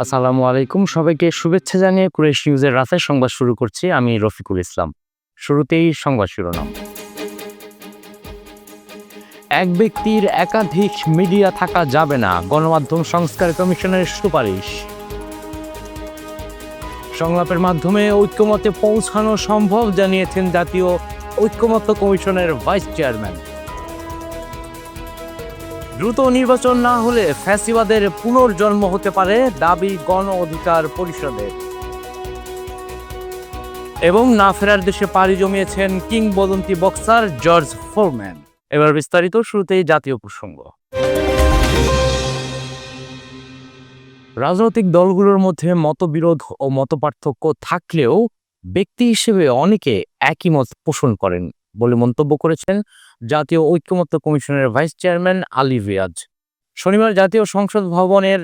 আসসালামু আলাইকুম। সবাইকে শুভেচ্ছা জানিয়ে কুরাইশ নিউজের রাতের সংবাদ শুরু করছি। আমি রফিকুল ইসলাম। শুরুতেই সংবাদ শিরোনাম। এক ব্যক্তির একাধিক মিডিয়া থাকা যাবে না, গণমাধ্যম সংস্কার কমিশনের সুপারিশ। সংলাপের মাধ্যমে ঐক্যমতে পৌঁছানো সম্ভব জানিয়েছেন জাতীয় ঐক্যমত্য কমিশনের ভাইস চেয়ারম্যান। দ্রুত নির্বাচন না হলে ফ্যাসিবাদের পুনর্জন্ম হতে পারে, দাবি গণ অধিকার পরিষদের। এবং না ফেরার দেশে পাড়ি জমিয়েছেন কিংবদন্তি বক্সার জর্জ ফোরম্যান। এবার বিস্তারিত, শুরুতেই জাতীয় প্রসঙ্গ। রাজনৈতিক দলগুলোর মধ্যে মতবিরোধ ও মতপার্থক্য থাকলেও ব্যক্তি হিসেবে অনেকে একই মত পোষণ করেন বলে মন্তব্য করেছেন জাতীয় ঐক্যমত্য কমিশনের ভাইস চেয়ারম্যান আলী রিয়াজ। শনিবার জাতীয় সংসদ ভবনের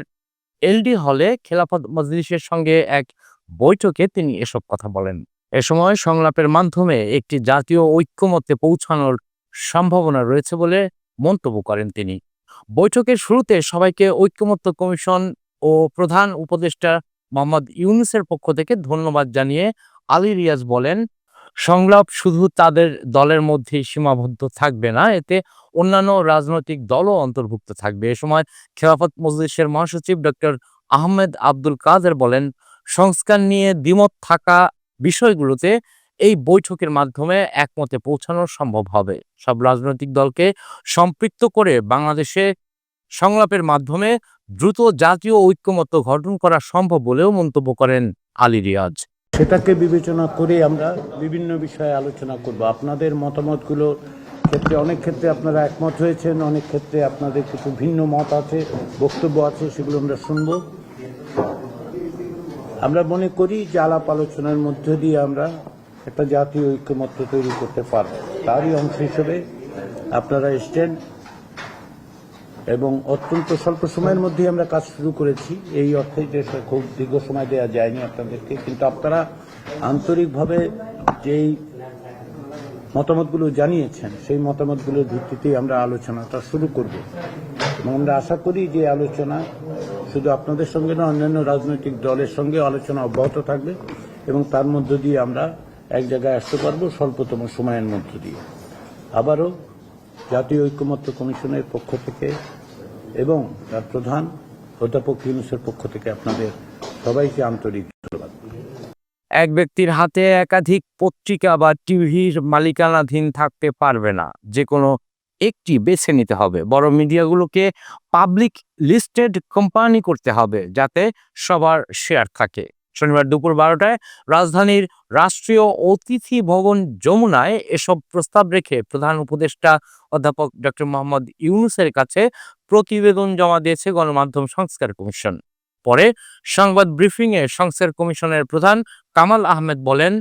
এলডি হলে খেলাফত মজলিসের সঙ্গে এক বৈঠকে তিনি এসব কথা বলেন। এ সময় সংলাপের মাধ্যমে একটি জাতীয় ঐক্যমত্যে পৌঁছানোর সম্ভাবনা রয়েছে বলে মন্তব্য করেন তিনি। বৈঠকের শুরুতে সবাইকে ঐক্যমত্য কমিশন ও প্রধান উপদেষ্টা মোহাম্মদ ইউনূসের পক্ষ থেকে ধন্যবাদ জানিয়ে আলী রিয়াজ বলেন, সংলাপ শুধু তাদের দলের মধ্যেই সীমাবদ্ধ থাকবে না, এতে অন্যান্য রাজনৈতিক দলও অন্তর্ভুক্ত থাকবে। এ সময় খেলাফত মজলিসের মহাসচিব ডক্টর আহমেদ আব্দুল কাদের বলেন, সংস্কার নিয়ে দ্বিমত থাকা বিষয়গুলোতে এই বৈঠকের মাধ্যমে একমতে পৌঁছানো সম্ভব হবে। সব রাজনৈতিক দলকে সম্পৃক্ত করে বাংলাদেশে সংলাপের মাধ্যমে দ্রুত জাতীয় ঐক্যমত্য গঠন করা সম্ভব বলেও মন্তব্য করেন আলী রিয়াজ। সেটাকে বিবেচনা করে আমরা বিভিন্ন বিষয়ে আলোচনা করব। আপনাদের মতামতগুলো ক্ষেত্রে অনেক ক্ষেত্রে আপনারা একমত হয়েছেন, অনেক ক্ষেত্রে আপনাদের কিছু ভিন্ন মত আছে, বক্তব্য আছে, সেগুলো আমরা শুনব। আমরা মনে করি যে আলাপ আলোচনার মধ্য দিয়ে আমরা একটা জাতীয় ঐক্যমত্য তৈরি করতে পারব। তারই অংশ হিসেবে আপনারা এসছেন এবং অত্যন্ত স্বল্প সময়ের মধ্যেই আমরা কাজ শুরু করেছি। এই অর্থে যে খুব দীর্ঘ সময় দেওয়া যায়নি আপনাদেরকে, কিন্তু আপনারা আন্তরিকভাবে যেই মতামতগুলো জানিয়েছেন সেই মতামতগুলোর ভিত্তিতেই আমরা আলোচনাটা শুরু করব এবং আমরা আশা করি যে আলোচনা শুধু আপনাদের সঙ্গে না, অন্যান্য রাজনৈতিক দলের সঙ্গে আলোচনা অব্যাহত থাকবে এবং তার মধ্য দিয়ে আমরা এক জায়গায় আসতে পারবো স্বল্পতম সময়ের মধ্য দিয়ে। আবারও জাতীয় ঐক্যমত্য কমিশনের পক্ষ থেকে এবং তার প্রধান অধ্যাপক ইউনূসের পক্ষ থেকে আপনাদের সবাইকে আন্তরিক ধন্যবাদ। এক ব্যক্তির হাতে একাধিক পত্রিকা বা টিভির মালিকানাধীন থাকতে পারবে না, যে কোনো একটি বেছে নিতে হবে। বড় মিডিয়াগুলোকে পাবলিক লিস্টেড কোম্পানি করতে হবে যাতে সবার শেয়ার থাকে। শনিবার দুপুর 12টায় রাজধানীর রাষ্ট্রীয় অতিথি ভবন যমুনায় এসব প্রস্তাব রেখে প্রধান উপদেষ্টা অধ্যাপক ডক্টর মোহাম্মদ ইউনূসের কাছে প্রতিবেদন জমা দিয়েছে গণমাধ্যম সংস্কার কমিশন। পরে সংবাদ ব্রিফিংয়ে সংস্কার কমিশনের প্রধান কামাল আহমেদ বলেন,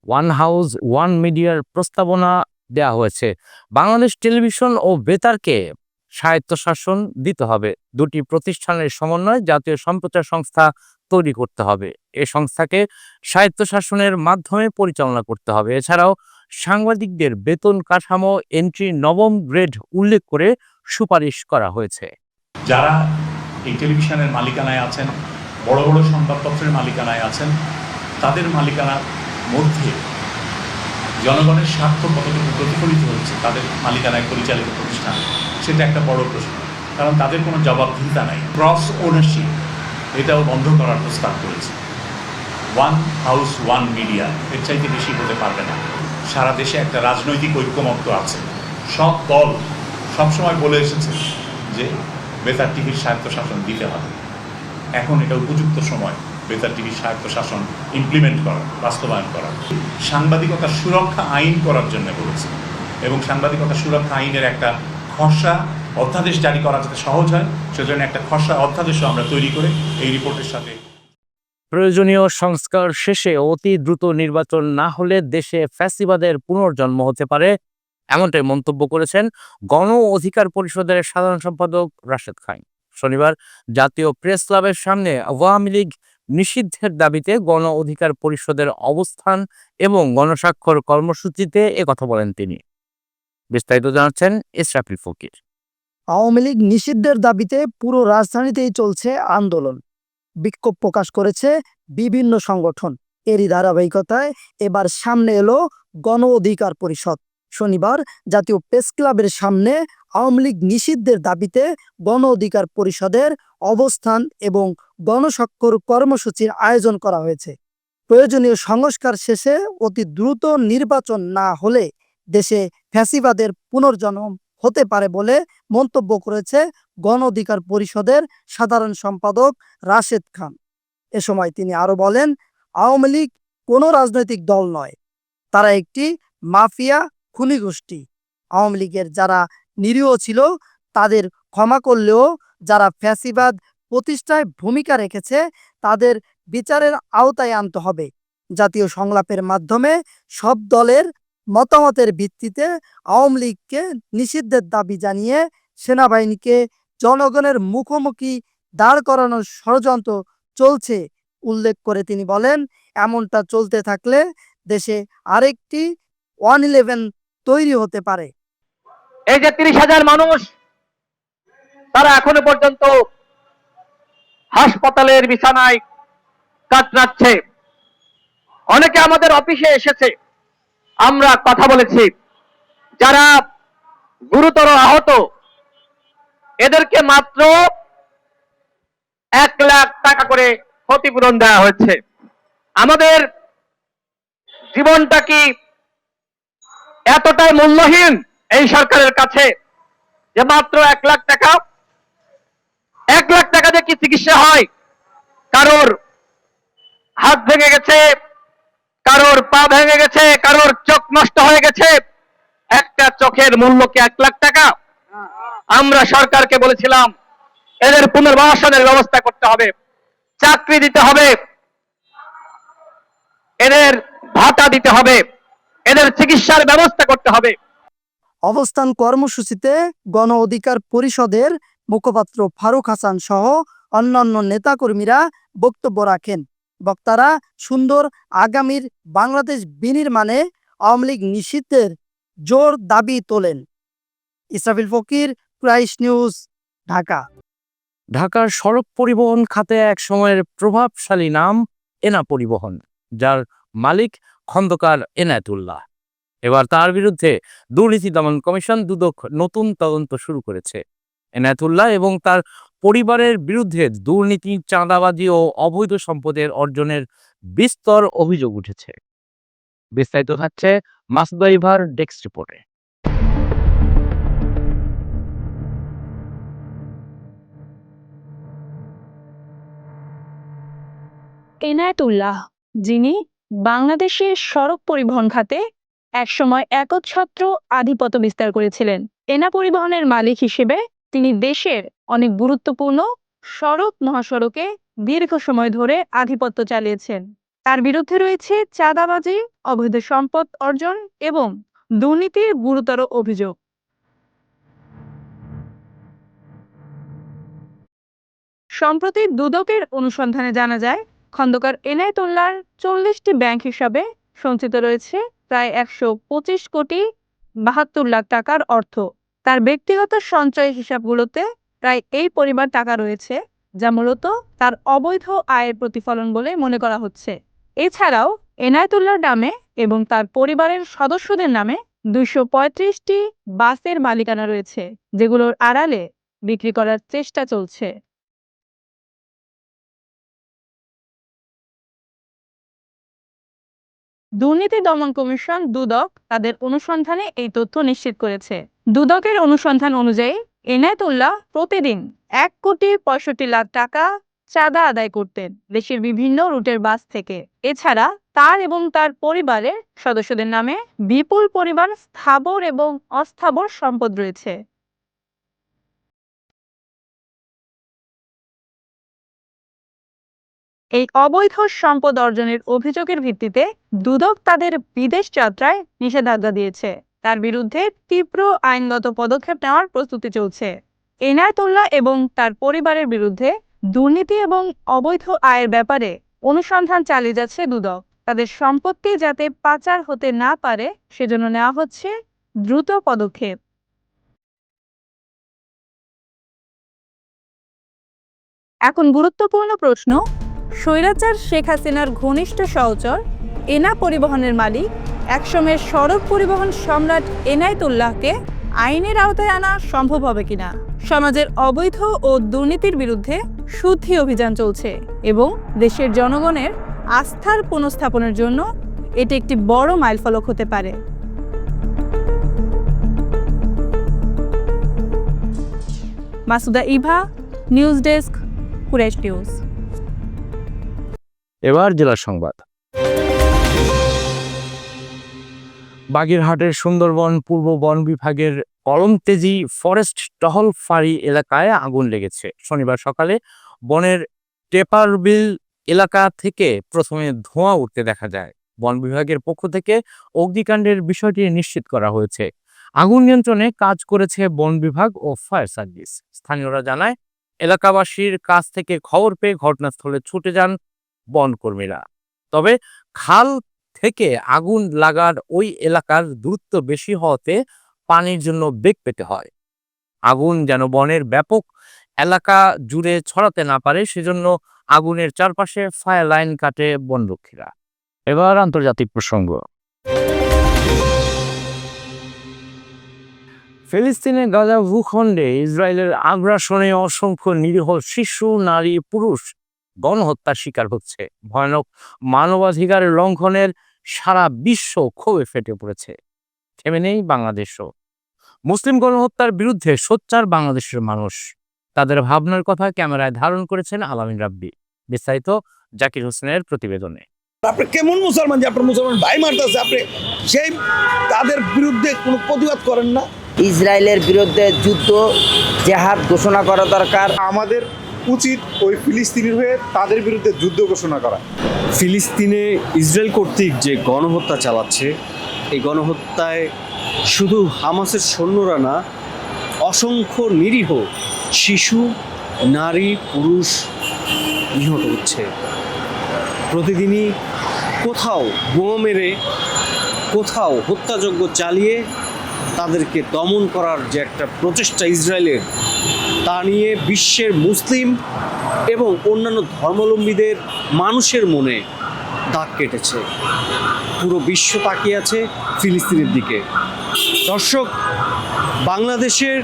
ওয়ান হাউস ওয়ান মিডিয়ার প্রস্তাবনা দেয়া হয়েছে। বাংলাদেশ টেলিভিশন ও বেতারকে স্বায়ত্তশাসন দিতে হবে। দুটি প্রতিষ্ঠানের সমন্বয়ে জাতীয় সম্প্রচার সংস্থা তৈরি করতে হবে। এ সংস্থাকে স্বায়ত্তশাসনের মাধ্যমে পরিচালনা করতে হবে। এছাড়াও সাংবাদিকদের বেতন কাঠামো এন্ট্রি নবম গ্রেড উল্লেখ করে সুপারিশ করা হয়েছে। যারা এই টেলিভিশনের মালিকানায় আছেন, বড় বড় সংবাদপত্রের মালিকানায় আছেন, তাদের মালিকানার মধ্যে জনগণের স্বার্থ কতটুকু প্রতিফলিত হচ্ছে তাদের মালিকানায় পরিচালিত প্রতিষ্ঠান, সেটা একটা বড় প্রশ্ন। কারণ তাদের কোনো জবাবদিহিতা নাই। ক্রস ওনারশিপ এটাও বন্ধ করার প্রস্তাব করেছে। ওয়ান হাউস ওয়ান মিডিয়া এর চাইতে বেশি হতে পারবে না। সারা দেশে একটা রাজনৈতিক ঐক্যমত্য আছে। সব দল সবসময় বলে এসেছে যে বেতার টিভির স্বায়ত্তশাসন দিতে হবে। এখন এটা উপযুক্ত সময় বেতার টিভির স্বায়ত্তশাসন ইমপ্লিমেন্ট করা, বাস্তবায়ন করা। সাংবাদিকতা সুরক্ষা আইন করার জন্য বলেছে এবং সাংবাদিকতা সুরক্ষা আইনের একটা খসড়া অধ্যাদেশ জারি করা যাতে সহজ হয়, সেজন্য একটা খসড়া অধ্যাদেশও আমরা তৈরি করে এই রিপোর্টের সাথে। প্রয়োজনীয় সংস্কার শেষে অতি দ্রুত নির্বাচন না হলে দেশে ফ্যাসিবাদের পুনর্জন্ম হতে পারে, এমনটাই মন্তব্য করেছেন গণ অধিকার পরিষদের সাধারণ সম্পাদক রাশেদ খান। শনিবার জাতীয় প্রেস ক্লাবের সামনে আওয়ামী লীগ নিষিদ্ধের দাবিতে গণ অধিকার পরিষদের অবস্থান এবং গণস্বাক্ষর কর্মসূচিতে একথা বলেন তিনি। বিস্তারিত জানাচ্ছেন ইসরাফিল ফকির। আওয়ামী লীগ নিষিদ্ধের দাবিতে পুরো রাজধানীতেই চলছে আন্দোলন। বিক্ষোভ প্রকাশ করেছে বিভিন্ন সংগঠন। এরই ধারাবাহিকতায় এবার সামনে এলো গণ অধিকার পরিষদ। শনিবার জাতীয় প্রেস ক্লাবের সামনে আওয়ামী লীগ নিষিদ্ধের দাবিতে গণ অধিকার পরিষদের অবস্থান এবং গণস্বাক্ষর কর্মসূচির আয়োজন করা হয়েছে। প্রয়োজনীয় সংস্কার শেষে অতি দ্রুত নির্বাচন না হলে দেশে ফ্যাসিবাদের পুনর্জন্ম হতে পারে বলে মন্তব্য করেছে গণ অধিকার পরিষদের সাধারণ সম্পাদক রাশেদ খান। এ সময় তিনি আরো বলেন, আওয়ামী লীগ কোনো রাজনৈতিক দল নয়, তারা একটি মাফিয়া খুনি গোষ্ঠী। আওয়ামী লীগের যারা নিরীহ ছিল তাদের ক্ষমা করলেও যারা ফ্যাসিবাদ প্রতিষ্ঠায় ভূমিকা রেখেছে তাদের বিচারের আওতায় আনতে হবে। জাতীয় সংলাপের মাধ্যমে সব দলের মতামতের ভিত্তিতে আওয়ামী লীগকে নিষিদ্ধের দাবি জানিয়ে সেনাবাহিনীকে জনগণের মুখোমুখি দাঁড় করানোর ষড়যন্ত্র চলছে উল্লেখ করে তিনি বলেন, এমনটা চলতে থাকলে দেশে আরেকটি 111 তৈরি হতে পারে। এই যে 30,000 মানুষ তারা এখনো পর্যন্ত হাসপাতালের বিছানায় কাতরাচ্ছে, অনেকে আমাদের অফিসে এসেছে, আমরা কথা বলেছি, যারা গুরুতর আহত এদেরকে মাত্র 1 লাখ টাকা করে ক্ষতিপূরণ দেওয়া হয়েছে। আমাদের জীবনটা কি এতটাই মূল্যহীন এই সরকারের কাছে যে মাত্র 1 লাখ টাকা, 1 লাখ টাকা দিয়ে কি চিকিৎসা হয়? কারোর হাত ভেঙে গেছে, কারোর পা ভেঙে গেছে, কারোর চোখ নষ্ট হয়ে গেছে, একটা চোখের মূল্য কি 1 লাখ টাকা? আমরা সরকারকে বলেছিলাম এদের পুনর্বাসনের ব্যবস্থা করতে হবে, চাকরি দিতে হবে, এদের ভাতা দিতে হবে, এদের চিকিৎসার ব্যবস্থা করতে হবে। অবস্থান কর্মসূচিতে গণ অধিকার পরিষদের মুখপাত্র ফারুক হাসান সহ অন্যান্য নেতাকর্মীরা বক্তব্য রাখেন। বক্তারা সুন্দর আগামীর বাংলাদেশ বিনির্মাণে আওয়ামী লীগ নিষিদ্ধের জোর দাবি তোলেন। ইসরাফিল ফকির, ক্রাইস্ট নিউজ, ঢাকা। ঢাকার সড়ক পরিবহন খাতে এক সময়ের প্রভাবশালী নাম এনা পরিবহন, যার মালিক খন্দকার এনায়েতুল্লাহ। এবার তার বিরুদ্ধে দুর্নীতি দমন কমিশন দুদক নতুন তদন্ত শুরু করেছে। এনায়েতুল্লাহ এবং তার পরিবারের বিরুদ্ধে দুর্নীতি, চাঁদাবাজি ও অবৈধ সম্পদের অর্জনের বিস্তর অভিযোগ উঠেছে। বিস্তারিত থাকছে মাসুদ ইভার ডেস্ক রিপোর্টে। এনায়েতুল্লাহ, যিনি বাংলাদেশের সড়ক পরিবহন খাতে একসময় একচ্ছত্র আধিপত্য বিস্তার করেছিলেন। এনা পরিবহনের মালিক হিসেবে তিনি দেশের অনেক গুরুত্বপূর্ণ সড়ক মহাসড়কে দীর্ঘ সময় ধরে আধিপত্য চালিয়েছেন। তার বিরুদ্ধে রয়েছে চাঁদাবাজি, অবৈধ সম্পদ অর্জন এবং দুর্নীতির গুরুতর অভিযোগ। সম্প্রতি দুদকের অনুসন্ধানে জানা যায়, খন্দকার এনায়েতুল্লাহর 40টি ব্যাংক হিসাবে সঞ্চিত রয়েছে প্রায় 125 কোটি 72 লাখ টাকার অর্থ। তার ব্যক্তিগত সঞ্চয় হিসাবগুলোতে প্রায় এই পরিমাণ টাকা রয়েছে, যা মূলত তার অবৈধ আয়ের প্রতিফলন বলে মনে করা হচ্ছে। এছাড়াও এনায়েতুল্লাহর নামে এবং তার পরিবারের সদস্যদের নামে 235টি বাসের মালিকানা রয়েছে, যেগুলোর আড়ালে বিক্রি করার চেষ্টা চলছে। দুর্নীতি দমন কমিশন দুদক তাদের অনুসন্ধানে এই তথ্য নিশ্চিত করেছে। দুদকের অনুসন্ধান অনুযায়ী এনায়েতুল্লাহ প্রতিদিন 1,65,00,000 টাকা চাঁদা আদায় করতেন দেশের বিভিন্ন রুটের বাস থেকে। এছাড়া তার এবং তার পরিবারের সদস্যদের নামে বিপুল পরিমাণ স্থাবর এবং অস্থাবর সম্পদ রয়েছে। এই অবৈধ সম্পদ অর্জনের অভিযোগের ভিত্তিতে দুদক তাদের বিদেশ যাত্রায় নিষেধাজ্ঞা দিয়েছে। তার বিরুদ্ধে তীব্র আইনগত পদক্ষেপ নেওয়ার প্রস্তুতি চলছে। এনায়েতুল্লাহ এবং তার পরিবারের বিরুদ্ধে দুর্নীতি এবং অবৈধ আয়ের ব্যাপারে অনুসন্ধান চালিয়ে যাচ্ছে দুদক। তাদের সম্পত্তি যাতে পাচার হতে না পারে সেজন্য নেওয়া হচ্ছে দ্রুত পদক্ষেপ। এখন গুরুত্বপূর্ণ প্রশ্ন, স্বৈরাচার শেখ হাসিনার ঘনিষ্ঠ সহচর এনা পরিবহনের মালিক একসময়ের সড়ক পরিবহন সম্রাট এনায়েতুল্লাহকে আইনের আওতায় আনা সম্ভব হবে কিনা? সমাজের অবৈধ ও দুর্নীতির বিরুদ্ধে শুদ্ধি অভিযান চলছে এবং দেশের জনগণের আস্থার পুনঃস্থাপনের জন্য এটি একটি বড় মাইলফলক হতে পারে। Masuda Eva, news desk, Quraish news. এবার জেলার সংবাদ। বাগেরহাটের সুন্দরবন পূর্ব বন বিভাগের কলমতেজি ফরেস্ট টহল ফাঁড়ি এলাকায় আগুন লেগেছে। শনিবার সকালে বনের টেপারবিল এলাকা থেকে প্রথমে ধোঁয়া উঠতে দেখা যায়। বন বিভাগের পক্ষ থেকে অগ্নিকাণ্ডের বিষয়টি নিশ্চিত করা হয়েছে। আগুন নিয়ন্ত্রণে কাজ করেছে বন বিভাগ ও ফায়ার সার্ভিস। স্থানীয়রা জানায়, এলাকাবাসীর কাছ থেকে খবর পেয়ে ঘটনাস্থলে ছুটে যান বনকর্মীরা। তবে খাল থেকে আগুন লাগার ওই এলাকার দূরত্ব বেশি হওয়াতে পানির জন্য বেগ পেতে হয়। আগুন যেন বনের ব্যাপক এলাকা জুড়ে ছড়াতে না পারে, সেজন্য আগুনের চারপাশে ফায়ার লাইন কাটে বনরক্ষীরা। এবার আন্তর্জাতিক প্রসঙ্গ। ফিলিস্তিনের গাজা ভূখণ্ডে ইসরায়েলের আগ্রাসনে অসংখ্য নিরীহ শিশু, নারী, পুরুষ গণহত্যার শিকার হচ্ছে। ভয়ানক মানবাধিকার লঙ্ঘনের সারা বিশ্ব ক্ষোভে ফেটে পড়েছে। থেমে নেই বাংলাদেশও। মুসলিম গণহত্যার বিরুদ্ধে সোচ্চার বাংলাদেশের মানুষ। তাদের ভাবনার কথা ক্যামেরায় ধারণ করেছেন আলামিন রাব্বি। বিস্তারিত জাকির হোসেনের প্রতিবেদনে। আপনি কেমন মুসলমান যে আপনার মুসলমান ভাই মারতেছে, আপনি সেই তাদের বিরুদ্ধে কোনো প্রতিবাদ করেন না? ইসরায়েলের বিরুদ্ধে যুদ্ধ জেহাদ ঘোষণা করা দরকার। আমাদের উচিত ওই ফিলিস্তিনির হয়ে তাদের বিরুদ্ধে যুদ্ধ ঘোষণা করা। ফিলিস্তিনে ইসরায়েল কর্তৃক যে গণহত্যা চালাচ্ছে, এই গণহত্যায় শুধু হামাসের সৈন্যরা না, অসংখ্য নিরীহ শিশু, নারী, পুরুষ নিহত হচ্ছে। প্রতিদিনই কোথাও বোমা মেরে, কোথাও হত্যাযজ্ঞ চালিয়ে তাদেরকে দমন করার যে একটা প্রচেষ্টা ইসরায়েলের, তা নিয়ে বিশ্বের মুসলিম এবং অন্যান্য ধর্মাবলম্বীদের মানুষের মনে দাগ কেটেছে। পুরো বিশ্ব তাকিয়ে আছে ফিলিস্তিনের দিকে। দর্শক, বাংলাদেশের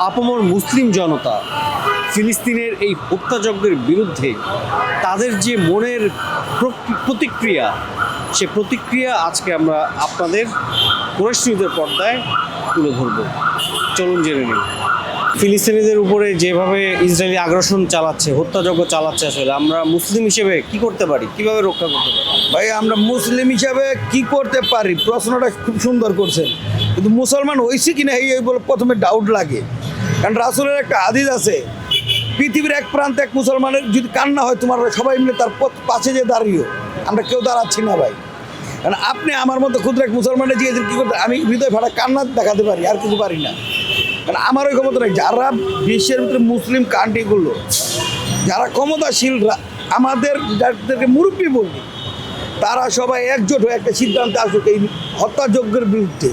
আপামর মুসলিম জনতা ফিলিস্তিনের এই হত্যাযজ্ঞের বিরুদ্ধে তাদের যে মনের প্রতিক্রিয়া, সে প্রতিক্রিয়া আজকে আমরা আপনাদের কুরাইশ নিউজের পর্দায় তুলে ধরব। চলুন জেনে নিন। ফিলিস্তিনিদের উপরে যেভাবে ইসরায়েলি আগ্রাসন চালাচ্ছে, হত্যাযজ্ঞ চালাচ্ছে, আসলে আমরা মুসলিম হিসেবে কি করতে পারি, কিভাবে রক্ষা করতে পারি? ভাই, আমরা মুসলিম হিসাবে কি করতে পারি, প্রশ্নটা খুব সুন্দর করছেন, কিন্তু মুসলমান হয়েছে কিনা এই বলে প্রথমে ডাউট লাগে। কারণ রাসূলের একটা হাদিস আছে, পৃথিবীর এক প্রান্তে এক মুসলমানের যদি কান্না হয়, তোমার সবাই মিলে তার পাশে যে দাঁড়িয়েও। আমরা কেউ দাঁড়াচ্ছি না ভাই। কারণ আপনি আমার মতো ক্ষুদ্র এক মুসলমানের জিজ্ঞেস কী করতে, আমি হৃদয় ফাটা কান্না দেখাতে পারি, আর কিছু পারি না। কারণ আমার ওই ক্ষমতা নেই। যারা বিশ্বের ভিতরে মুসলিম কান্ট্রিগুলো যারা ক্ষমতাশীল, আমাদের যাদেরকে মুরব্বী বলি, তারা সবাই একজোট হয়ে একটা সিদ্ধান্তে আসুক এই হত্যাযজ্ঞের বিরুদ্ধে।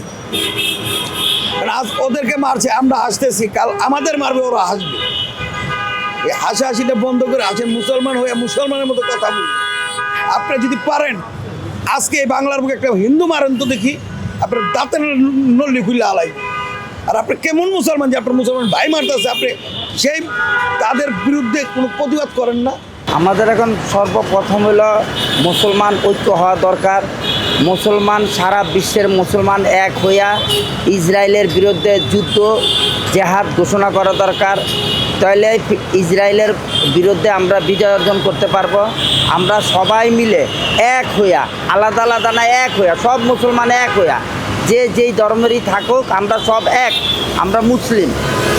কারণ আজ ওদেরকে মারছে, আমরা হাসতেছি, কাল আমাদের মারবে, ওরা হাসবে। এই হাসাহাসিটা বন্ধ করে আসেন, মুসলমান হয়ে মুসলমানের মতো কথা বলুন। আপনি যদি পারেন আজকে এই বাংলার বুকে একটা হিন্দু মারেন তো দেখি, আপনার দাঁতের নল্লি খুলে আলাই। আর আপনি কেমন মুসলমান যে আপনার মুসলমান ভাই মারতেছে, আপনি সেই তাদের বিরুদ্ধে কোনো প্রতিবাদ করেন না? আমাদের এখন সর্বপ্রথম হলো মুসলমান ঐক্য হওয়া দরকার। মুসলমান, সারা বিশ্বের মুসলমান এক হইয়া ইসরায়েলের বিরুদ্ধে যুদ্ধ জেহাদ ঘোষণা করা দরকার। তাহলে ইসরায়েলের বিরুদ্ধে আমরা বিজয় অর্জন করতে পারবো। আমরা সবাই মিলে এক হইয়া, আলাদা আলাদা না, এক হইয়া, সব মুসলমান এক হইয়া, যে যেই ধর্মেরই থাকুক, আমরা সব এক, আমরা মুসলিম।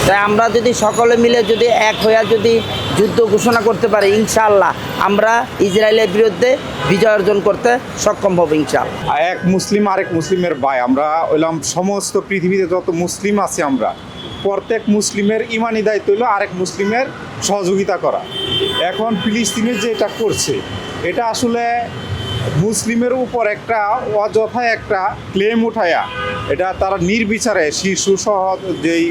তাই আমরা যদি সকলে মিলে যদি এক হইয়া যদি যুদ্ধ ঘোষণা করতে পারি, ইনশাআল্লাহ আমরা ইসরায়েলের বিরুদ্ধে বিজয় অর্জন করতে সক্ষম হব ইনশাআল্লাহ। এক মুসলিম আরেক মুসলিমের ভাই। আমরা হইলাম সমস্ত পৃথিবীতে যত মুসলিম আছে, আমরা প্রত্যেক মুসলিমের ইমানি দায়িত্ব হলো আরেক মুসলিমের সহযোগিতা করা। এখন ফিলিস্তিনের যে এটা করছে, এটা আসলে মুসলিমের উপর একটা অযথা একটা ক্লেম উঠায়া, এটা তারা নির্বিচারে শিশু সহ যেই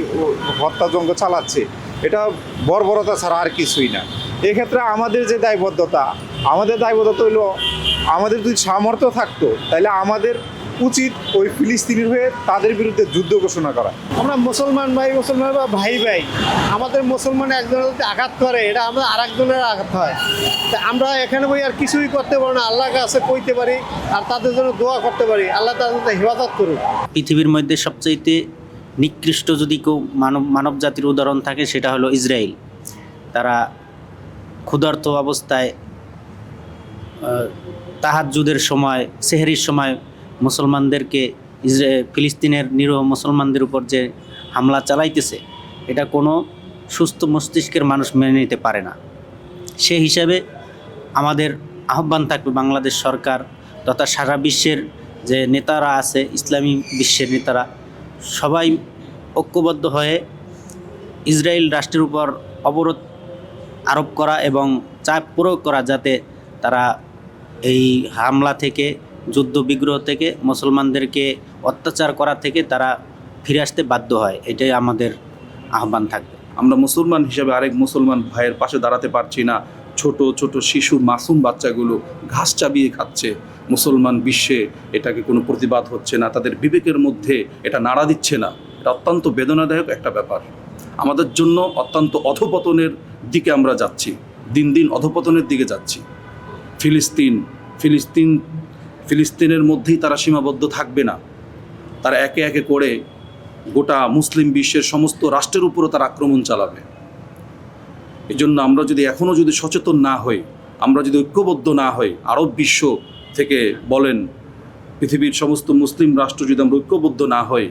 হত্যাযজ্ঞ চালাচ্ছে, এটা বর্বরতা ছাড়া আর কিছুই না। এক্ষেত্রে আমাদের যে দায়বদ্ধতা হইলো, আমাদের যদি সামর্থ্য থাকতো তাহলে আমাদের উচিত ওই ফিলিস্তিনির হয়ে তাদের বিরুদ্ধে যুদ্ধ ঘোষণা করা। আমরা মুসলমান বা ভাই আমাদের মুসলমান একজনের যদি আঘাত করে, এটা আমরা আর একজনের আঘাত হয়। তা আমরা এখানে বই আর কিছুই করতে পারি না, আল্লাহর কাছে কইতে পারি আর তাদের জন্য দোয়া করতে পারি, আল্লাহ তাদের হেফাজত করুক। পৃথিবীর মধ্যে সবচাইতে নিকৃষ্ট যদি কেউ মানব জাতির উদাহরণ থাকে, সেটা হলো ইসরায়েল। তারা ক্ষুধার্ত অবস্থায় তাহাজ্জুদের সময়, সেহরির সময় মুসলমানদেরকে ফিলিস্তিনের নিরীহ মুসলমানদের উপর যে হামলা চালাইতেছে, এটা কোনো সুস্থ মস্তিষ্কের মানুষ মেনে নিতে পারে না। সেই হিসাবে আমাদের আহ্বান থাকবে বাংলাদেশ সরকার তথা সারা বিশ্বের যে নেতারা আছে, ইসলামী বিশ্বের নেতারা, সবাই ঐক্যবদ্ধ হয়ে ইসরায়েল রাষ্ট্রের উপর অবরোধ আরোপ করা এবং চাপ প্রয়োগ করা, যাতে তারা এই হামলা থেকে, যুদ্ধ বিগ্রহ থেকে, মুসলমানদেরকে অত্যাচার করা থেকে তারা ফিরে আসতে বাধ্য হয়। এটাই আমাদের আহ্বান থাকবে। আমরা মুসলমান হিসেবে আরেক মুসলমান ভাইয়ের পাশে দাঁড়াতে পারছি না। ছোট ছোট শিশু, মাসুম বাচ্চাগুলো ঘাস চাবিয়ে খাচ্ছে। মুসলমান বিশ্বে এটাকে কোনো প্রতিবাদ হচ্ছে না, তাদের বিবেকের মধ্যে এটা নাড়া দিচ্ছে না। এটা অত্যন্ত বেদনাদায়ক একটা ব্যাপার। আমাদের জন্য অত্যন্ত অধঃপতনের দিকে আমরা যাচ্ছি, দিন দিন অধঃপতনের দিকে যাচ্ছি। ফিলিস্তিনের মধ্যেই তারা সীমাবদ্ধ থাকবে না, তারা একে একে করে গোটা মুসলিম বিশ্বের সমস্ত রাষ্ট্রের উপরও তারা আক্রমণ চালাবে। এই জন্য আমরা যদি এখনও যদি সচেতন না হই, আমরা যদি ঐক্যবদ্ধ না হই, আরব বিশ্ব থেকে বলেন, পৃথিবীর সমস্ত মুসলিম রাষ্ট্র যদি আমরা ঐক্যবদ্ধ না হই,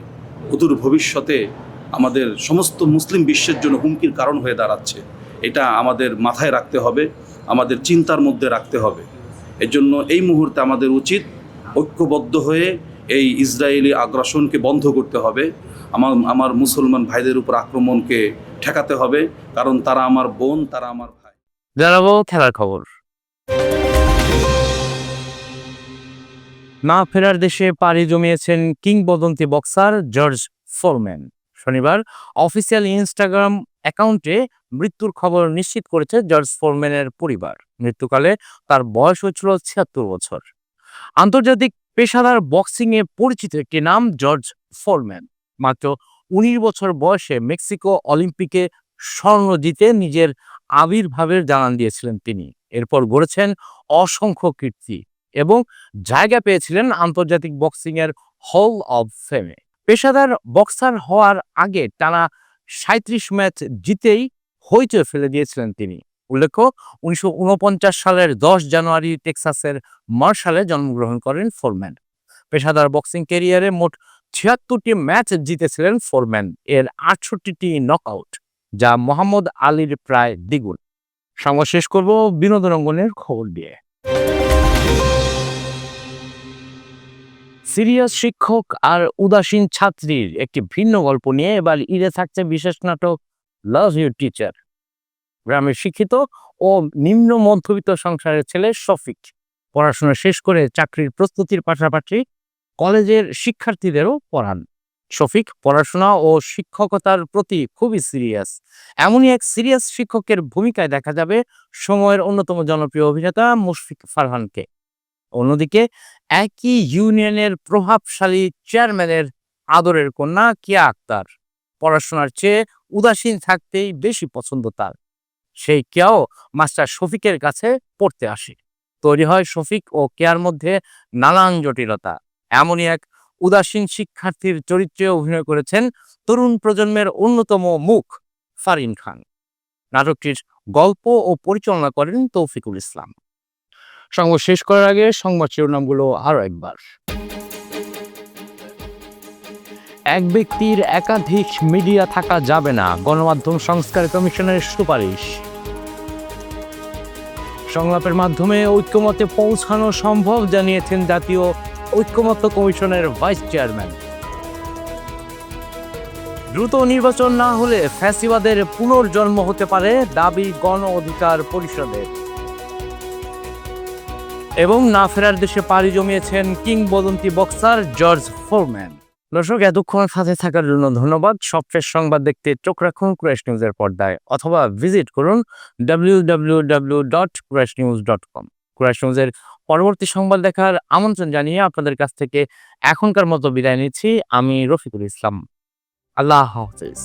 অদূর ভবিষ্যতে আমাদের সমস্ত মুসলিম বিশ্বের জন্য হুমকির কারণ হয়ে দাঁড়াচ্ছে। এটা আমাদের মাথায় রাখতে হবে, আমাদের চিন্তার মধ্যে রাখতে হবে। এজন্য এই মুহূর্তে আমাদের উচিত ঐক্যবদ্ধ হয়ে এই ইসরায়েলি আগ্রাসনকে বন্ধ করতে হবে। আমার মুসলমান ভাইদের উপর আক্রমণকে ঠেকাতে হবে, কারণ তারা আমার বোন, তারা আমার ভাই। জানাবো খেলার খবর। না ফেরার দেশে পাড়ি জমিয়েছেন কিংবদন্তি বক্সার জর্জ ফোরম্যান। শনিবার অফিসিয়াল ইনস্টাগ্রাম অ্যাকাউন্টে মৃত্যুর খবর নিশ্চিত করেছে জর্জ ফোরম্যানের পরিবার। মৃত্যুকালে তার বয়স হয়েছিল ৭৬ বছর। আন্তর্জাতিক পেশাদার বক্সিংয়ে পরিচিত একটি নাম জর্জ ফোরম্যান। মাত্র ১৯ বছর বয়সে মেক্সিকো অলিম্পিকে স্বর্ণ জিতে নিজের আবির্ভাবের জানান দিয়েছিলেন তিনি। এরপর গড়েছেন অসংখ্য কীর্তি এবং জায়গা পেয়েছিলেন আন্তর্জাতিক বক্সিংয়ের হল অব ফেমে। পেশাদার বক্সার হওয়ার আগে টানা ৩৭ ম্যাচ জিতেই হইচই ফেলে দিয়েছিলেন তিনি। উল্লেখ্য, ১৯৪৯ সালের ১০ জানুয়ারি টেক্সাসের মার্শালে জন্মগ্রহণ করেন ফোরম্যান। পেশাদার বক্সিং ক্যারিয়ারে মোট ৭৬টি ম্যাচ জিতেছিলেন ফোরম্যান, এর ৬৮টি নকআউট, যা মোহাম্মদ আলীর প্রায় দ্বিগুণ। সংবাদ শেষ করব বিনোদন অঙ্গনের খবর দিয়ে। সিরিয়াস শিক্ষক আর উদাসীন ছাত্রীর একটি ভিন্ন গল্প নিয়ে এবার ঈদে থাকছে বিশেষ নাটক লাভ ইউ টিচার। গ্রামের শিক্ষিত ও নিম্ন মধ্যবিত্ত সংসারের ছেলে শফিক পড়াশোনা শেষ করে চাকরির প্রস্তুতির পাশাপাশি কলেজের শিক্ষার্থীদেরও পড়ান। শফিক পড়াশোনা ও শিক্ষকতার প্রতি খুবই সিরিয়াস। এমনই এক সিরিয়াস শিক্ষকের ভূমিকায় দেখা যাবে সময়ের অন্যতম জনপ্রিয় অভিনেতা মুশফিক ফারহানকে। অন্যদিকে একই ইউনিয়নের প্রভাবশালী চেয়ারম্যানের আদরের কন্যা কিয়া আক্তার পড়াশোনার চেয়ে উদাসীন থাকতেই বেশি পছন্দ তার। সেই কেয়াও মাস্টার শফিকের কাছে পড়তে আসে। তৈরি হয় শফিক ও কেয়ার মধ্যে নানান জটিলতা। এমনই এক উদাসীন শিক্ষার্থীর চরিত্রে অভিনয় করেছেন তরুণ প্রজন্মের অন্যতম মুখ ফারিন খান। নাটকটির গল্প ও পরিচালনা করেন তৌফিকুল ইসলাম। সংবাদ শেষ করার আগে সংবাদ শিরোনামগুলো আরো একবার। এক ব্যক্তির একাধিক মিডিয়া থাকা যাবে না, গণমাধ্যম সংস্কার কমিশনের সুপারিশ। সংলাপের মাধ্যমে ঐক্যমতে পৌঁছানো সম্ভব জানিয়েছেন জাতীয় ঐক্যমত্য কমিশনের ভাইস চেয়ারম্যান। দ্রুত নির্বাচন না হলে ফ্যাসিবাদের পুনর্জন্ম হতে পারে, দাবি গণ অধিকার পরিষদের। এবং না ফেরার দেশে পাড়ি জমিয়েছেন কিংবদন্তি বক্সার জর্জ ফোরম্যান। দর্শক, এতক্ষণ সাথে থাকার জন্য ধন্যবাদ। সবশেষ সংবাদ দেখতে চোখ রাখুন কুরাইশ নিউজের পর্দায় অথবা ভিজিট করুন www.qurashnews.com। কুরাইশ নিউজের পরবর্তী সংবাদ দেখার আমন্ত্রণ জানিয়ে আপনাদের কাছ থেকে এখনকার মতো বিদায় নিচ্ছি। আমি রফিকুল ইসলাম। আল্লাহ হাফেজ।